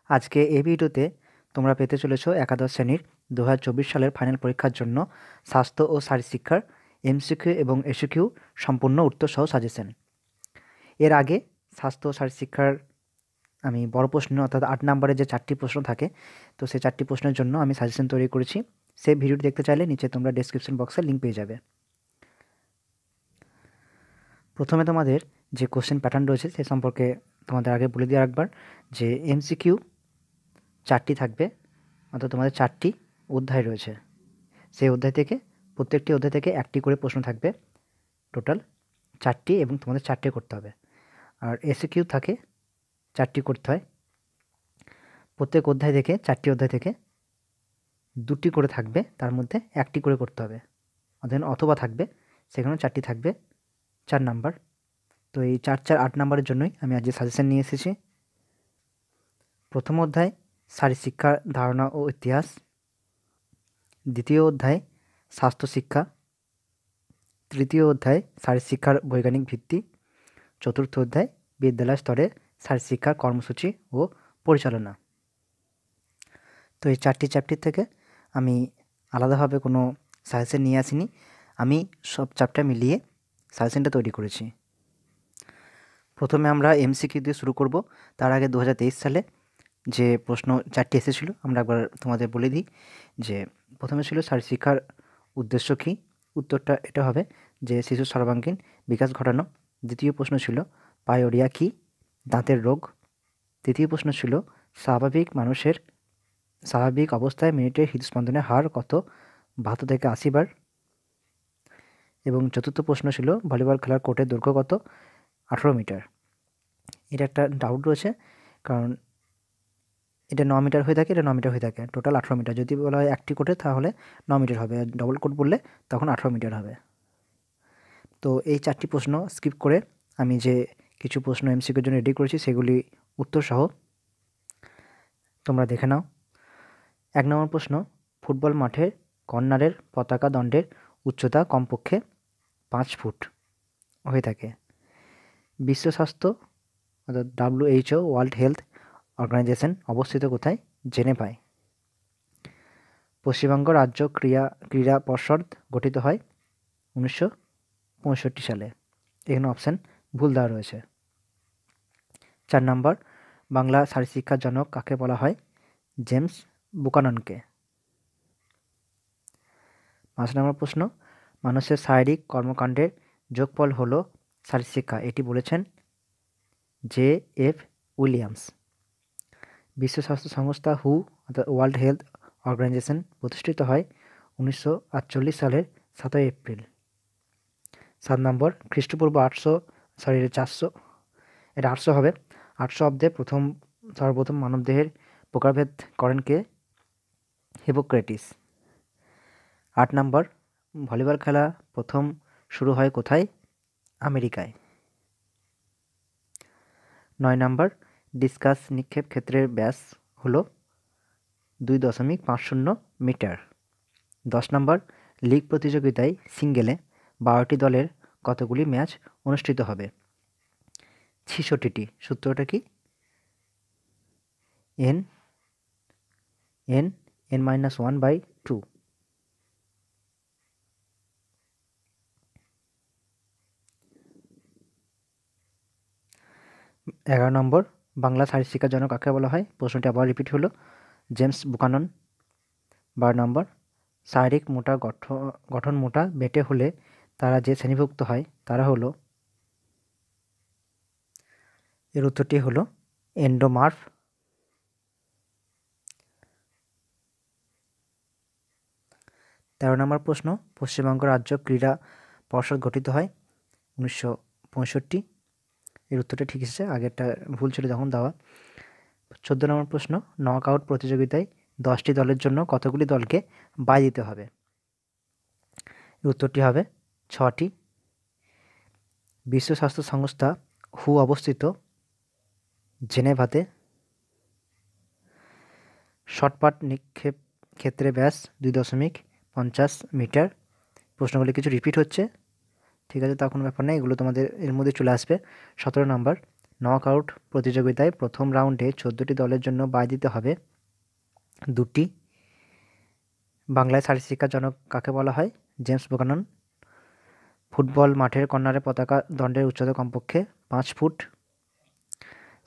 আজকে এই ভিডিওতে তোমরা পেতে চলেছো একাদশ শ্রেণীর 2024 সালের ফাইনাল পরীক্ষার জন্য স্বাস্থ্য ও শারীরশিক্ষার এমসিকিউ এবং এসিকিউ সম্পূর্ণ উত্তর সহ সাজেশন। এর আগে স্বাস্থ্য ও শারীরশিক্ষার আমি বড় প্রশ্ন অর্থাৎ 8 নম্বরে যে 4টি প্রশ্ন থাকে, তো সেই 4টি প্রশ্নের জন্য আমি সাজেশন তৈরি করেছি। সেই ভিডিওটি দেখতে চাইলে নিচে তোমরা ডেসক্রিপশন বক্সে লিঙ্ক পেয়ে যাবে। প্রথমে তোমাদের যে কোশ্চেন প্যাটার্ন রয়েছে সে সম্পর্কে তোমাদের আগে বলে দিয়ে রাখবার যে এমসিকিউ 4টি থাকবে, অর্থাৎ তোমাদের 4টি অধ্যায় রয়েছে। সেই অধ্যায় থেকে প্রত্যেকটি অধ্যায় থেকে 1টি করে প্রশ্ন থাকবে, টোটাল 4টি, এবং তোমাদের 4টে করতে হবে। আর এসিকিউ থাকে 4টি করতে হয়। প্রত্যেক অধ্যায় থেকে 4টি অধ্যায় থেকে 2টি করে থাকবে, তার মধ্যে 1টি করে করতে হবে। অথবা থাকবে, সেখানেও 4টি থাকবে, 4 নাম্বার। তো এই 4 4 8 নাম্বারের জন্যই আমি আজকে সাজেশন নিয়ে এসেছি। প্রথম অধ্যায় শারীরশিক্ষার ধারণা ও ইতিহাস, দ্বিতীয় অধ্যায় স্বাস্থ্য শিক্ষা, তৃতীয় অধ্যায় শারীরশিক্ষার বৈজ্ঞানিক ভিত্তি, চতুর্থ অধ্যায় বিদ্যালয় স্তরে শারীরশিক্ষার কর্মসূচি ও পরিচালনা। তো এই 4টি চ্যাপ্টার থেকে আমি আলাদাভাবে কোনো সাজেশন নিয়ে আসিনি, আমি সব চ্যাপ্টার মিলিয়ে সাজেশনটা তৈরি করেছি। প্রথমে আমরা এমসিকিউ দিয়ে শুরু করব। তার আগে 2023 সালে যে প্রশ্ন 4টি এসেছিলো আমরা একবার তোমাদের বলে দিই। যে প্রথমে ছিল শারীরশিক্ষার উদ্দেশ্য কী, উত্তরটা এটা হবে যে শিশুর সর্বাঙ্গীন বিকাশ ঘটানো। দ্বিতীয় প্রশ্ন ছিল পায়োরিয়া কী, দাঁতের রোগ। তৃতীয় প্রশ্ন ছিল স্বাভাবিক অবস্থায় মিনিটে হৃদস্পন্দনের হার কত, 72 থেকে 80 বার। এবং চতুর্থ প্রশ্ন ছিল ভলিবল খেলার কোর্টের দৈর্ঘ্য কত, 18 মিটার। এটা একটা ডাউট রয়েছে, কারণ এটা 9 মিটার হয়ে থাকে, এটা 9 মিটার হয়ে থাকে, টোটাল 18 মিটার। যদি বলা হয় একটি কোর্টে তাহলে 9 মিটার হবে, আর ডবল কোর্ট বললে তখন 18 মিটার হবে। তো এই 4টি প্রশ্ন স্কিপ করে আমি যে কিছু প্রশ্ন এমসিকিউর জন্য রেডি করেছি সেগুলি উত্তর সহ তোমরা দেখে নাও। 1 নম্বর প্রশ্ন, ফুটবল মাঠের কর্নারের পতাকা দণ্ডের উচ্চতা কমপক্ষে 5 ফুট হয়ে থাকে। বিশ্ব স্বাস্থ্য অর্থাৎ WHO ওয়ার্ল্ড হেলথ অর্গানাইজেশন অবস্থিত কোথায়, জেনেভায়। পশ্চিমবঙ্গ রাজ্য ক্রীড়া পর্ষদ গঠিত হয় 1965 সালে। এখানে অপশান ভুল দেওয়া রয়েছে। 4 নম্বর, বাংলা শারীরশিক্ষার জনক কাকে বলা হয়, জেমস বুকাননকে। 5 নম্বর প্রশ্ন, মানুষের শারীরিক কর্মকাণ্ডের যোগফল হলো শারীরশিক্ষা, এটি বলেছেন JF উইলিয়ামস। বিশ্ব স্বাস্থ্য সংস্থা হু অর্থাৎ ওয়ার্ল্ড হেলথ অর্গানাইজেশন প্রতিষ্ঠিত হয় 1948 সালের 7 এপ্রিল। 7 নম্বর, খ্রিস্টপূর্ব 800 হবে 800 অব্দে সর্বপ্রথম মানবদেহের প্রকারভেদ করেন কে, হিপোক্রেটিস। 8 নম্বর, ভলিবল খেলা প্রথম শুরু হয় কোথায়, আমেরিকায়। 9 নম্বর, ডিসকাস নিক্ষেপ ক্ষেত্রের ব্যাস হলো 2.50 মিটার। 10 নম্বর, লিগ প্রতিযোগিতায় সিঙ্গেলে 12টি দলের কতগুলি ম্যাচ অনুষ্ঠিত হবে, 66টি। সূত্রটা কি, n-1/2। 11 নম্বর, বাংলা শারীরশিক্ষার জনক কাকে বলা হয়, প্রশ্নটি আবার রিপিট হলো, জেমস বুকানন। 12 নম্বর, শারীরিক গঠন মোটা বেটে হলে তারা যে শ্রেণীভুক্ত হয় তারা হলো, এর উত্তরটি হলো এন্ডোমার্ফ। 13 নম্বর প্রশ্ন, পশ্চিমবঙ্গ রাজ্য ক্রীড়া পর্ষদ গঠিত হয় 1965। এর উত্তরটা ঠিক এসেছে, আগেরটা ভুল ছিল যখন দেওয়া। 14 নম্বর প্রশ্ন, নক আউট প্রতিযোগিতায় 10টি দলের জন্য কতগুলি দলকে বাই দিতে হবে, এর উত্তরটি হবে 6টি। বিশ্ব স্বাস্থ্য সংস্থা হু অবস্থিত জেনেভাতে। শর্টপাট নিক্ষেপ ক্ষেত্রে ব্যাস 2.50 মিটার। প্রশ্নগুলি কিছু রিপিট হচ্ছে, ঠিক আছে, তা কোনো ব্যাপার নেই, এগুলো তোমাদের এর মধ্যে চলে আসবে। 17 নম্বর, নকআউট প্রতিযোগিতায় প্রথম রাউন্ডে 14টি দলের জন্য বাই দিতে হবে 2টি। বাংলায় শারীরশিক্ষার জনক কাকে বলা হয়? James Buchanan. ফুটবল মাঠের কর্নারে পতাকা দণ্ডের উচ্চতা কমপক্ষে 5 ফুট।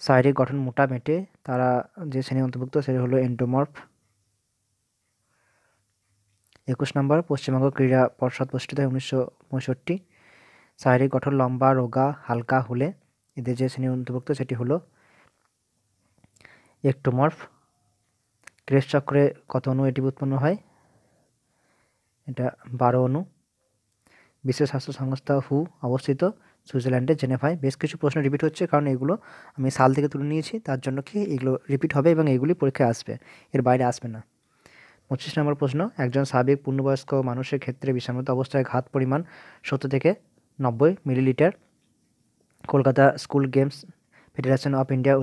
শারীরিক গঠন মোটা বেঁটে, তারা যে শ্রেণী অন্তর্ভুক্ত সেটি হলো এন্ডোমর্ফ। 21 নম্বর, পশ্চিমবঙ্গ ক্রীড়া পর্ষদ প্রতিষ্ঠিত হয় 1965। শারীরিক গঠন লম্বা, রোগা, হালকা হলে এদের যে শ্রেণী অন্তর্ভুক্ত সেটি হলো একটোমর্ফ। ক্রেস চক্রে কত অণু এটি উৎপন্ন হয়? এটা 12 অণু। বিশ্ব স্বাস্থ্য সংস্থা হু অবস্থিত সুইজারল্যান্ডের জেনেভায়। বেশ কিছু প্রশ্ন রিপিট হচ্ছে, কারণ এগুলো আমি সাল থেকে তুলে নিয়েছি, তার জন্য কি এগুলো রিপিট হবে এবং এগুলি পরীক্ষায় আসবে, এর বাইরে আসবে না। 25 নম্বর প্রশ্ন, একজন সাবেক পূর্ণবয়স্ক মানুষের ক্ষেত্রে বিষাক্ত অবস্থায় ঘাত পরিমাণ 70 থেকে 90 millilitre. Kolkata school games federation of India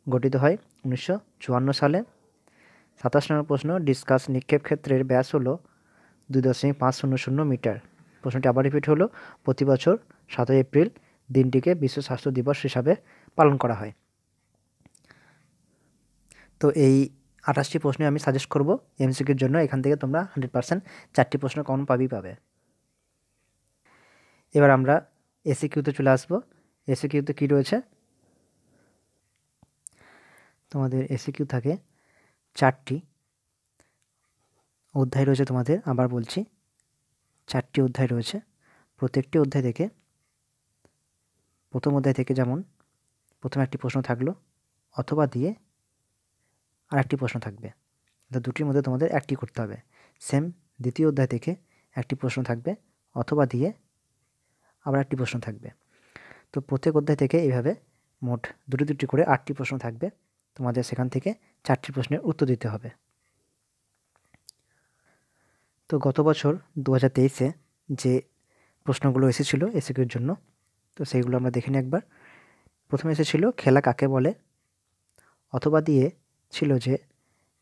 গঠিত হয় 1954 সালে। 27 নম্বর প্রশ্ন, ডিসকাস নিক্ষেপ ক্ষেত্রের ব্যাস হলো 2.500 মিটার। প্রশ্নটি আবার রিপিট হলো, প্রতি বছর 7 এপ্রিল দিনটিকে বিশ্ব স্বাস্থ্য দিবস হিসাবে পালন করা হয়। তো এই 28টি প্রশ্নে আমি সাজেস্ট করব এমসিকিউর জন্য। এখান থেকে তোমরা 100% 4টি প্রশ্ন কমন পাবে। এবার আমরা এসিকিউতে চলে আসবো। এসিকিউতে কী রয়েছে? তোমাদের এসিকিউ থাকে 4টি অধ্যায় রয়েছে। তোমাদের আবার বলছি, 4টি অধ্যায় রয়েছে। প্রত্যেকটি অধ্যায় থেকে, প্রথম অধ্যায় থেকে যেমন প্রথমে একটি প্রশ্ন থাকলো, অথবা দিয়ে আর একটি প্রশ্ন থাকবে, দুটির মধ্যে তোমাদের একটি করতে হবে। সেম দ্বিতীয় অধ্যায় থেকে একটি প্রশ্ন থাকবে, অথবা দিয়ে আবার একটি প্রশ্ন থাকবে। তো প্রত্যেক অধ্যায় থেকে এইভাবে মোট দুটি করে 8টি প্রশ্ন থাকবে। তোমাদের সেখান থেকে 4টি প্রশ্নের উত্তর দিতে হবে। তো গত বছর 2023-এ যে প্রশ্নগুলো এসেছিল এসিকিউর জন্য, তো সেইগুলো আমরা দেখে নিই একবার। প্রথমে এসেছিল খেলা কাকে বলে, অথবা দিয়ে ছিল যে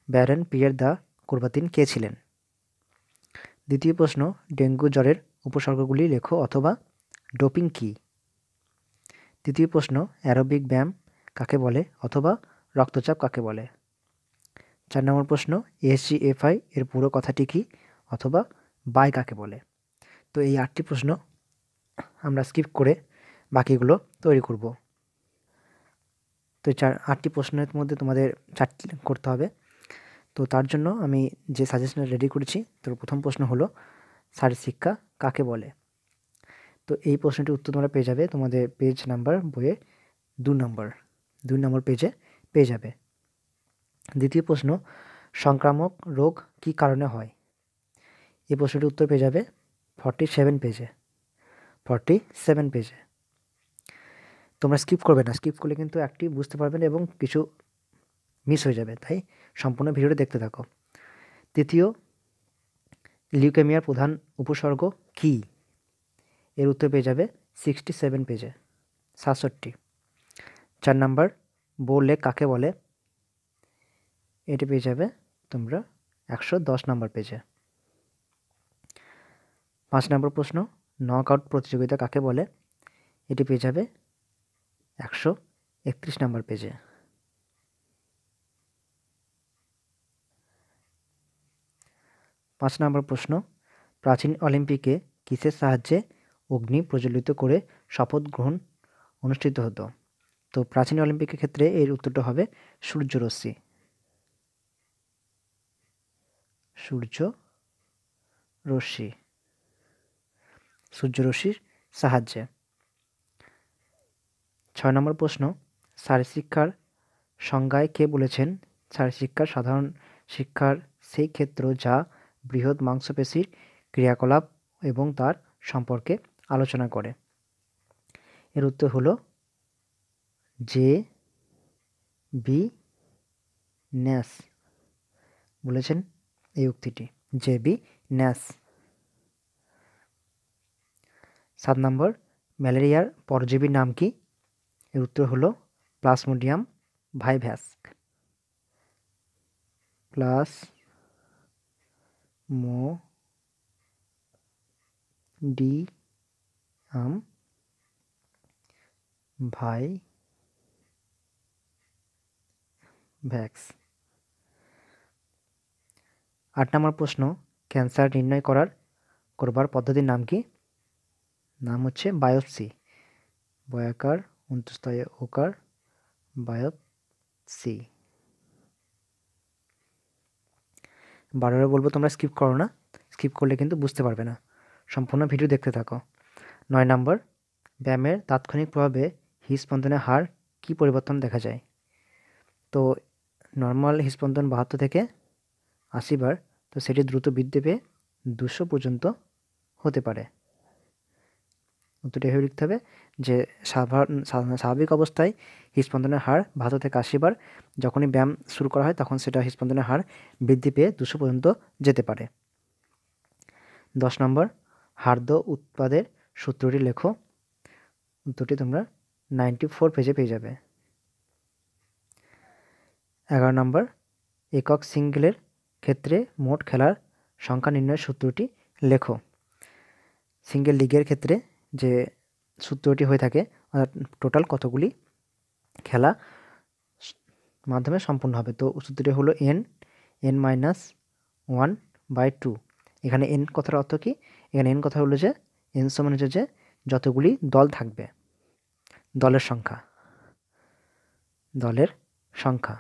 ব্যারন পিয়ের দ্য কুরবাতিন কে ছিলেন। দ্বিতীয় প্রশ্ন, ডেঙ্গু জ্বরের উপসর্গগুলি লেখো, অথবা ডোপিং কী। তৃতীয় প্রশ্ন, অ্যারোবিক ব্যায়াম কাকে বলে, অথবা রক্তচাপ কাকে বলে। 4 নম্বর প্রশ্ন, এসজিএফআই এর পুরো কথাটি কী, অথবা বাই কাকে বলে। তো এই 8টি প্রশ্ন আমরা স্কিপ করে বাকিগুলো তৈরি করব। তো 8টি প্রশ্নের মধ্যে তোমাদের 4টি করতে হবে। তো তার জন্য আমি যে সাজেশনটা রেডি করেছি, তো প্রথম প্রশ্ন হলো শারীরশিক্ষা কাকে বলে। তো এই প্রশ্নটির উত্তর তোমরা পেয়ে যাবে তোমাদের পেজ নাম্বার বইয়ে 2 নম্বর পেজে পেয়ে যাবে। দ্বিতীয় প্রশ্ন, সংক্রামক রোগ কী কারণে হয়। এই প্রশ্নটির উত্তর পেয়ে যাবে 47 পেজে। তোমরা স্কিপ করবে না, স্কিপ করলে কিন্তু একটি বুঝতে পারবে না এবং কিছু মিস হয়ে যাবে, তাই সম্পূর্ণ ভিডিওটা দেখতে থাকো। তৃতীয়, লিউকেমিয়ার প্রধান উপসর্গ কী। এর উত্তর পেয়ে যাবে 67 পেজে, 67। 4 নম্বর, বোর লেগ কাকে বলে। এটি পেয়ে যাবে তোমরা 110 নম্বর পেজে। 5 নম্বর প্রশ্ন, নকআউট প্রতিযোগিতা কাকে বলে। এটি পেয়ে যাবে 131 নম্বর পেজে। 5 নম্বর প্রশ্ন, প্রাচীন অলিম্পিকে কিসের সাহায্যে অগ্নি প্রজ্বলিত করে শপথ গ্রহণ অনুষ্ঠিত হতো। তো প্রাচীন অলিম্পিকের ক্ষেত্রে এর উত্তরটা হবে সূর্যরশ্মির সাহায্যে। 6 নম্বর প্রশ্ন, শারীরশিক্ষার সংজ্ঞায় কে বলেছেন শারীরশিক্ষার সাধারণ শিক্ষার সেই ক্ষেত্র যা বৃহৎ মাংসপেশির ক্রিয়াকলাপ এবং তার সম্পর্কে আলোচনা করে। এর উত্তর হলো জে.বি. ন্যাশ বলেছেন এই উক্তিটি, জে.বি. ন্যাশ। 7 নম্বর, ম্যালেরিয়ার পরজীবীর নাম কি। এর উত্তর হলো প্লাজমোডিয়াম ভাইভ্যাক্স। প্লাজমোডিয়াম ভাই ভ্যাক্স। 8 নম্বর প্রশ্ন, ক্যান্সার নির্ণয় করবার পদ্ধতির নাম কি? নাম হচ্ছে বায়োপসি। বয়াকার অন্তস্তয় ওকার বায়োপসি। 12 বলবো, তোমরা স্কিপ করো না, স্কিপ করলে কিন্তু বুঝতে পারবে না, সম্পূর্ণ ভিডিও দেখতে থাকো। 9 নম্বর, ব্যায়ামের তাৎক্ষণিক প্রভাবে হৃদস্পন্দনের হার কি পরিবর্তন দেখা যায়? তো নর্মাল হৃদস্পন্দন 72 থেকে 80 বার, তো সেটি দ্রুত বৃদ্ধি পেয়ে 200 পর্যন্ত হতে পারে। উত্তরটি এভাবে লিখতে হবে যে স্বাভাবিক অবস্থায় হৃদস্পন্দনের হার 72 থেকে 80 বার, যখনই ব্যায়াম শুরু করা হয় তখন সেটা হৃদস্পন্দনের হার বৃদ্ধি পেয়ে 200 পর্যন্ত যেতে পারে। 10 নম্বর, হার্দ উৎপাদের সূত্রটি লেখো। উত্তরটি তোমরা 94 পেজে পেয়ে যাবে। 11 নম্বর, একক সিঙ্গেলের ক্ষেত্রে মোট খেলার সংখ্যা নির্ণয়ের সূত্রটি লেখো। সিঙ্গেল লিগের ক্ষেত্রে যে সূত্রটি হয়ে থাকে, টোটাল কতগুলি খেলা মাধ্যমে সম্পূর্ণ হবে, তো সূত্রটি হলো n-1/2। এখানে n কথার অর্থ কি? এখানে n কথা হলো যে n সমান হচ্ছে যে যতগুলি দল থাকবে, দলের সংখ্যা।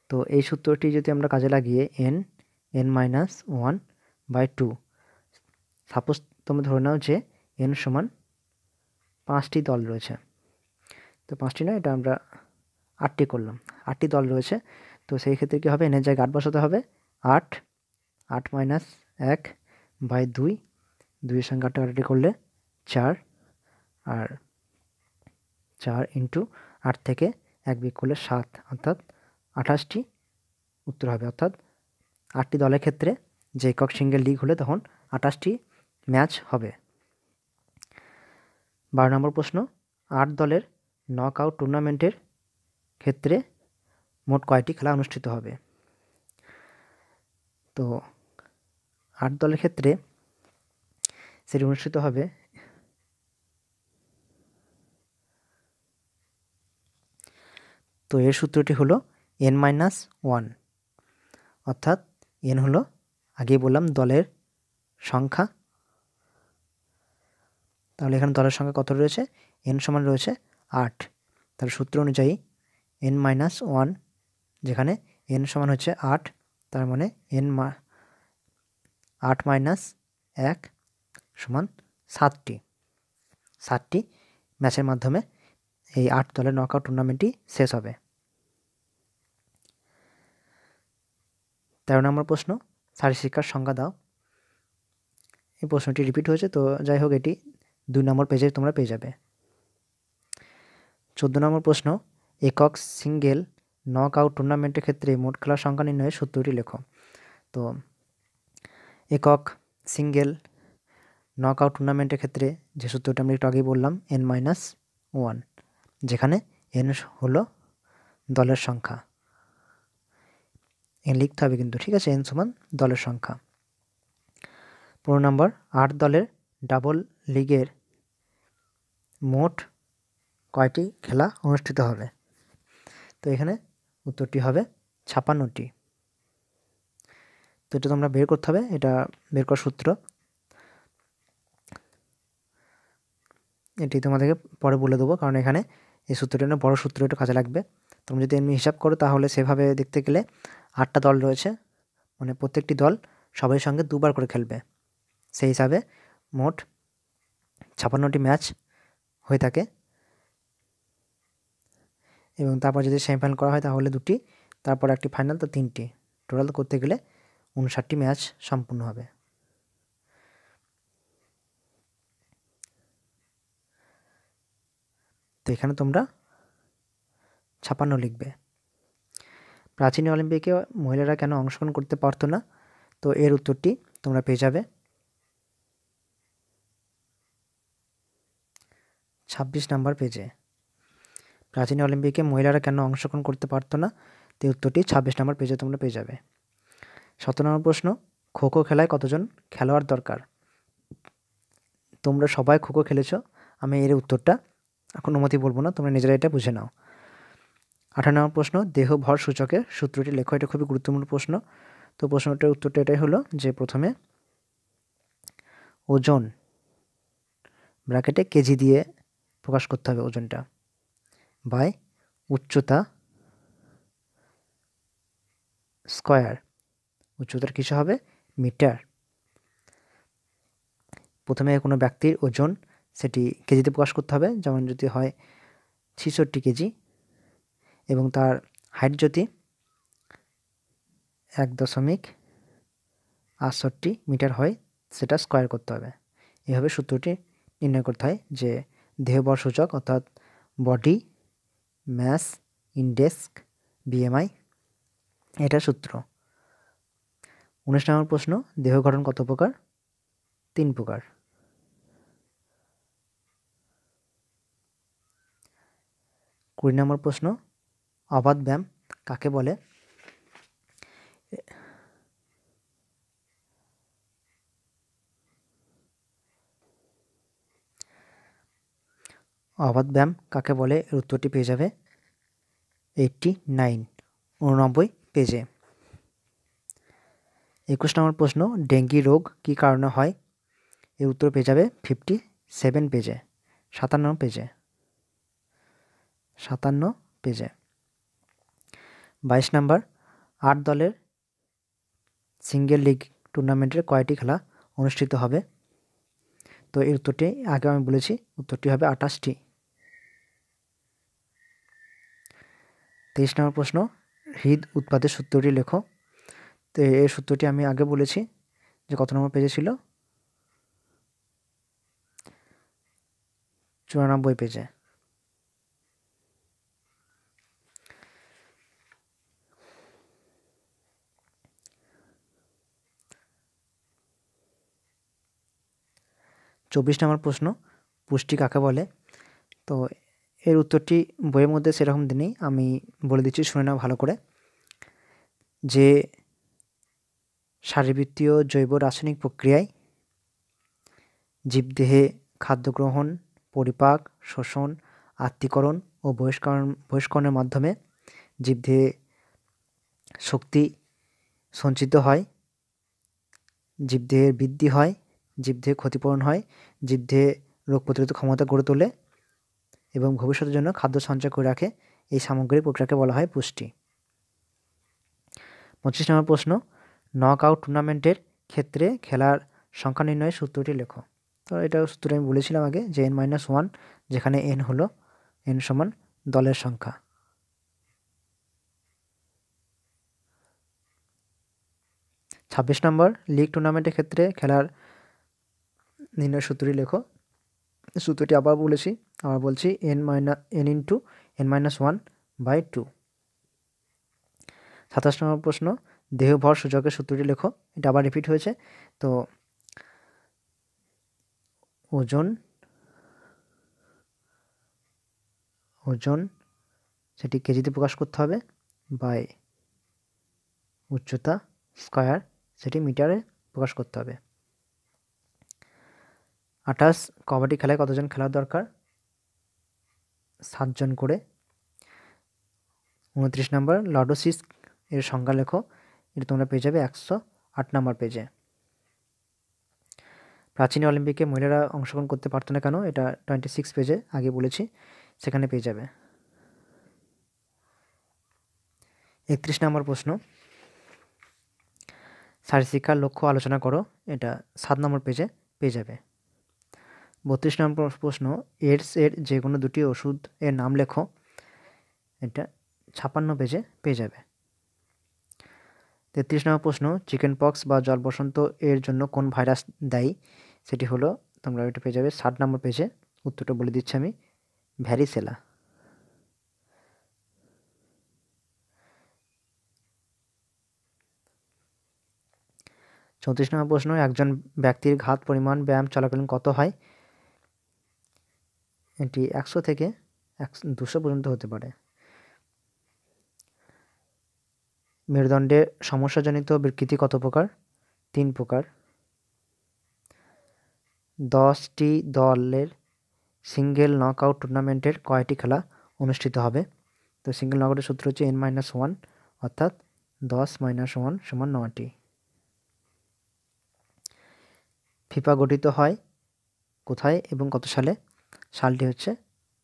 তো এই সূত্রটি যদি আমরা কাজে লাগিয়ে n-1/2, সাপোজ তোমরা ধরে নাও যে n সমান 5টি দল রয়েছে, তো 5টি নয়, এটা আমরা 8টি করলাম, 8টি দল রয়েছে, তো সেই ক্ষেত্রে কী হবে, n এর জায়গায় 8 বসাতে হবে। 8 1/2, 2-এর সঙ্গে 8 কাটাকাটি করলে 4, আর 4 ইন্টু 8 থেকে 1 বিয়োগ করলে 7, অর্থাৎ 28টি উত্তর হবে। অর্থাৎ 8টি দলের ক্ষেত্রে যে একক সিঙ্গেল লিগ হলে তখন 28টি ম্যাচ হবে। 12 নম্বর প্রশ্ন, 8 দলের নক আউট টুর্নামেন্টের ক্ষেত্রে মোট কয়টি খেলা অনুষ্ঠিত হবে? তো 8 দলের ক্ষেত্রে সেটি অনুষ্ঠিত হবে, তো এর সূত্রটি হলো n-1, অর্থাৎ n হলো, আগেই বললাম, দলের সংখ্যা। তাহলে এখানে দলের সংখ্যা কত রয়েছে? n সমান রয়েছে 8। তার সূত্র অনুযায়ী n-1, যেখানে n সমান হচ্ছে 8, তার মানে 8-1 সমান 7টি ম্যাচের মাধ্যমে এই 8 দলের নকআউট টুর্নামেন্টটি শেষ হবে। 13 নম্বর প্রশ্ন, শারীরশিক্ষার সংজ্ঞা দাও। এই প্রশ্নটি রিপিট হয়েছে, তো যাই হোক, এটি 2 নম্বর পেজে তোমরা পেয়ে যাবে। 14 নম্বর প্রশ্ন, একক সিঙ্গেল নক আউট টুর্নামেন্টের ক্ষেত্রে মোট খেলার সংখ্যা নির্ণয়ের সূত্রটি লেখো। তো একক সিঙ্গেল নক আউট টুর্নামেন্টের ক্ষেত্রে যে সূত্রটা আমরা একটু আগেই বললাম, n-1, যেখানে n হলো দলের সংখ্যা। n লিখতে হবে কিন্তু, ঠিক আছে, n সমান দলের সংখ্যা। 15 নম্বর, 8 দলের ডাবল লিগের মোট কয়টি খেলা অনুষ্ঠিত হবে? তো এখানে উত্তরটি হবে 56টি। তো এটা তোমরা বের করতে হবে, এটা বের করার সূত্র এটি তোমাদেরকে পরে বলে দেবো, কারণ এখানে এই সূত্রটা না, বড় সূত্র, এটা কাজে লাগবে। তোমরা যদি এমনি হিসাব করো তাহলে সেভাবে দেখতে গেলে 8টা দল রয়েছে, মানে প্রত্যেকটি দল সবার সঙ্গে 2 বার করে খেলবে, সেই হিসাবে মোট 56টি ম্যাচ হয়ে থাকে, এবং তারপর যদি সেমিফাইনাল করা হয় তাহলে 2টি, তারপর একটি ফাইনাল, তো 3টি, টোটাল করতে গেলে 59টি ম্যাচ সম্পূর্ণ হবে। তো এখানে তোমরা 56 লিখবে। প্রাচীন অলিম্পিকে মহিলারা কেন অংশগ্রহণ করতে পারতো না? তো এর উত্তরটি তোমরা পেয়ে যাবে 26 নম্বর পেজে। প্রাচীন অলিম্পিকে মহিলারা কেন অংশগ্রহণ করতে পারতো না? তো উত্তরটি 26 নম্বর পেজে তোমরা পেয়ে যাবে। 17 নম্বর প্রশ্ন, খোখো খেলায় কতজন খেলোয়াড় দরকার? তোমরা সবাই খোখো খেলেছো, আমি এর উত্তরটা এখন অনুমতি বলবো না, তোমরা নিজেরা এটা বুঝে নাও। 18 নম্বর প্রশ্ন, দেহ ভর সূচকের সূত্রটি লেখো। এটা খুবই গুরুত্বপূর্ণ প্রশ্ন। তো প্রশ্নটার উত্তরটা এটাই হলো যে প্রথমে ওজন ব্র্যাকেটে কেজি দিয়ে প্রকাশ করতে হবে ওজনটা, বাই উচ্চতা স্কয়ার, উচ্চতার কিছু হবে মিটার। প্রথমে কোনো ব্যক্তির ওজন সেটি কেজিতে প্রকাশ করতে হবে, যেমন যদি হয় 66 কেজি এবং তার হাইট যদি 1.68 মিটার হয়, সেটা স্কয়ার করতে হবে। এভাবে সূত্রটি নির্ণয় করতে হয় যে দেহবর সূচক অর্থাৎ বডি ম্যাস ইন্ডেক্স বিএমআই, এটা সূত্র। 19 নম্বর প্রশ্ন, দেহ গঠন কত প্রকার? 3 প্রকার। 20 নম্বর প্রশ্ন, অবাধ ব্যায়াম কাকে বলে? অবাধ ব্যায়াম কাকে বলে? এর উত্তরটি পেয়ে যাবে 89 পেজে। 21 নম্বর প্রশ্ন, ডেঙ্গি রোগ কী কারণে হয়? এর উত্তর পেয়ে যাবে 57 পেজে, 57 পেজে। 22 নম্বর, 8 দলের সিঙ্গেল লিগ টুর্নামেন্টের কয়টি খেলা অনুষ্ঠিত হবে? তো এর উত্তরটি আগে আমি বলেছি, উত্তরটি হবে 28টি। 23 নম্বর প্রশ্ন, হৃদ উৎপাদের সূত্রটি লেখো। তো এর সূত্রটি আমি আগে বলেছি যে কত নম্বর পেজে ছিল, 94 পেজে। 24 নম্বর প্রশ্ন, পুষ্টি কাকে বলে? তো এর উত্তরটি বইয়ের মধ্যে সেরকম নেই, আমি বলে দিচ্ছি, শুনে নাও ভালো করে। যে শারীরবৃত্তীয় জৈব রাসায়নিক প্রক্রিয়ায় জীবদেহে খাদ্য গ্রহণ, পরিপাক, শোষণ, আত্তীকরণ ও বহিষ্করণের মাধ্যমে জীবদেহে শক্তি সঞ্চিত হয়, জীবদেহের বৃদ্ধি হয়, জীবদেহে ক্ষতিপূরণ হয়, জীবদেহে রোগ প্রতিরোধ ক্ষমতা গড়ে তোলে এবং ভবিষ্যতের জন্য খাদ্য সঞ্চয় করে রাখে, এই সামগ্রিক প্রক্রিয়াকে বলা হয় পুষ্টি। 25 নম্বর প্রশ্ন, নক আউট টুর্নামেন্টের ক্ষেত্রে খেলার সংখ্যা নির্ণয়ের সূত্রটি লেখো। তো এটা সূত্র আমি বলেছিলাম আগে যে n-1, যেখানে n হলো n সমান দলের সংখ্যা। 26 নম্বর, লিগ টুর্নামেন্টের ক্ষেত্রে খেলার নির্ণয়ের সূত্রটি লেখো। সূত্রটি আবার বলছি n-1/2। 27 নম্বর প্রশ্ন, দেহ ভর সূচকের সূত্রটি লেখো। এটা আবার রিপিট হয়েছে। তো ওজন সেটি কেজিতে প্রকাশ করতে হবে, বাই উচ্চতা স্কয়ার, সেটি মিটারে প্রকাশ করতে হবে। 28, কবাডি খেলায় কতজন খেলার দরকার? 7 জন করে। 29 নম্বর, লর্ডোসিস এর সংজ্ঞা লেখো। এটা তোমরা পেয়ে যাবে 108 নম্বর পেজে। প্রাচীন অলিম্পিকে মহিলারা অংশগ্রহণ করতে পারতো না কেন? এটা 26 পেজে আগে বলেছি, সেখানে পেয়ে যাবে। 31 নম্বর প্রশ্ন, শারীরশিক্ষার লক্ষ্য আলোচনা করো। এটা 7 নম্বর পেজে পেয়ে যাবে। 32 নম্বর প্রশ্ন, এইডস এর যে কোনো দুটি ওষুধ এর নাম লেখো। এটা 56 পেজে পেয়ে যাবে। 33 নম্বর প্রশ্ন, চিকেন পক্স বা জল বসন্ত এর জন্য কোন ভাইরাস দায়ী? সেটি হলো, তোমরা এটা পেয়ে যাবে 60 নম্বর পেজে। উত্তরটা বলে দিচ্ছি আমি, ভ্যারিসেলা। 34 নম্বর প্রশ্ন, একজন ব্যক্তির ঘাত পরিমাণ ব্যায়াম চলাকালীন কত হয়? এটি 100 থেকে 200 পর্যন্ত হতে পারে। মেরুদণ্ডের সমস্যাজনিত বিকৃতি কত প্রকার? 3 প্রকার। 10টি দলের সিঙ্গেল নকআউট টুর্নামেন্টের কয়টি খেলা অনুষ্ঠিত হবে? তো সিঙ্গেল নকআউটের সূত্র হচ্ছে n-1, অর্থাৎ 10 - 1 = 9টি। ফিফা গঠিত হয় কোথায় এবং কত সালে? সালটি হচ্ছে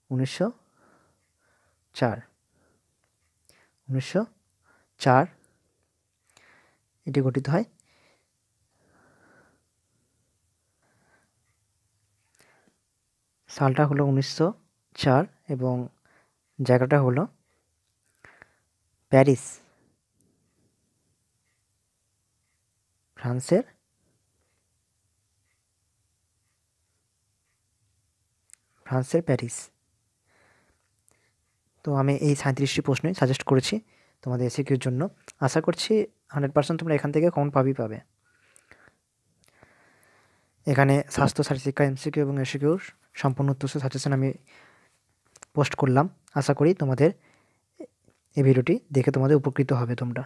1904। 1904 এটি গঠিত হয়। সালটা হলো 1904 এবং জায়গাটা হলো প্যারিস, ফ্রান্সের প্যারিস। তো আমি এই 37টি প্রশ্নই সাজেস্ট করেছি তোমাদের এসিকিউর জন্য। আশা করছি 100% তোমরা এখান থেকে কমন পাবে। এখানে স্বাস্থ্য, শারীরশিক্ষা, এমসিকিউ এবং এসিকিউর সম্পূর্ণ উত্তর সাজেশন আমি পোস্ট করলাম। আশা করি তোমাদের এই ভিডিওটি দেখে তোমাদের উপকৃত হবে তোমরা।